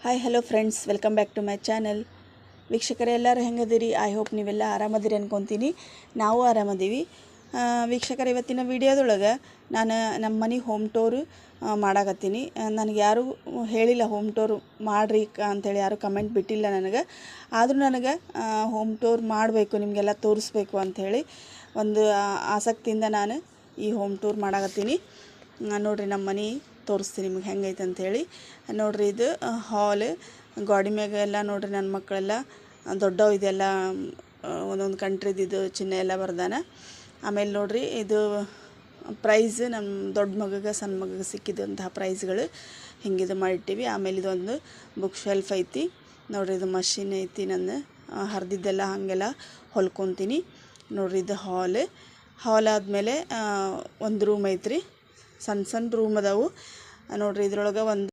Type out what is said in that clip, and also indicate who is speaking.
Speaker 1: Hi hello friends, welcome back to my channel. ವೀಕ್ಷಕರೇ, ಎಲ್ಲರೂ ಹೆಂಗದಿರಿ? I hope ನೀವೆಲ್ಲ ಆರಾಮದಿರಿ ಅನ್ಕೊತೀನಿ. ನಾವು ಆರಾಮದೀವಿ. ವೀಕ್ಷಕರೇ, ಇವತ್ತಿನ ವಿಡಿಯೋದೊಳಗೆ ನಾನು ನಮ್ಮ ಮನೆ ಹೋಮ್ ಟೂರು ಮಾಡಾಕತ್ತೀನಿ. ನನಗೆ ಯಾರೂ ಹೇಳಿಲ್ಲ ಹೋಮ್ ಟೂರ್ ಮಾಡಿರಿ ಅಂಥೇಳಿ, ಯಾರೂ ಕಮೆಂಟ್ ಬಿಟ್ಟಿಲ್ಲ ನನಗೆ. ಆದರೂ ನನಗೆ ಹೋಮ್ ಟೂರ್ ಮಾಡಬೇಕು, ನಿಮಗೆಲ್ಲ ತೋರಿಸ್ಬೇಕು ಅಂಥೇಳಿ ಒಂದು ಆಸಕ್ತಿಯಿಂದ ನಾನು ಈ ಹೋಮ್ ಟೂರ್ ಮಾಡಾಕತ್ತೀನಿ. ನೋಡಿರಿ, ನಮ್ಮ ಮನೆ ತೋರಿಸ್ತೀನಿ ನಿಮ್ಗೆ ಹೆಂಗೈತೆ ಅಂಥೇಳಿ. ನೋಡಿರಿ, ಇದು ಹಾಲ್, ಗಾಡಿ ಮ್ಯಾಗ ಎಲ್ಲ ನೋಡಿರಿ ನನ್ನ ಮಕ್ಕಳೆಲ್ಲ ದೊಡ್ಡವು ಇದೆಲ್ಲ ಒಂದೊಂದು ಕಂಟ್ರಿದಿದ್ದು ಚಿಹ್ನೆ ಎಲ್ಲ ಬರ್ದಾನ. ಆಮೇಲೆ ನೋಡಿರಿ, ಇದು ಪ್ರೈಸ್ ನಮ್ಮ ದೊಡ್ಡ ಮಗಗೆ ಸಣ್ಣ ಮಗಗೆ ಸಿಕ್ಕಿದಂತಹ ಪ್ರೈಸ್ಗಳು ಹಿಂಗಿದು ಮಾಡಿಟ್ಟಿವಿ. ಆಮೇಲೆ ಇದೊಂದು ಬುಕ್ ಶೆಲ್ಫ್ ಐತಿ. ನೋಡಿರಿ, ಇದು ಮಷಿನ್ ಐತಿ. ನನ್ನ ಹರಿದಿದ್ದೆಲ್ಲ ಹಾಗೆಲ್ಲ ಹೊಲ್ಕೊತೀನಿ. ನೋಡಿರಿ, ಇದು ಹಾಲ್ ಆದಮೇಲೆ ಒಂದು ರೂಮ್ ಐತ್ರಿ. ಸಣ್ಣ ರೂಮ್ ಅದಾವು. ನೋಡಿರಿ, ಇದ್ರೊಳಗೆ ಒಂದು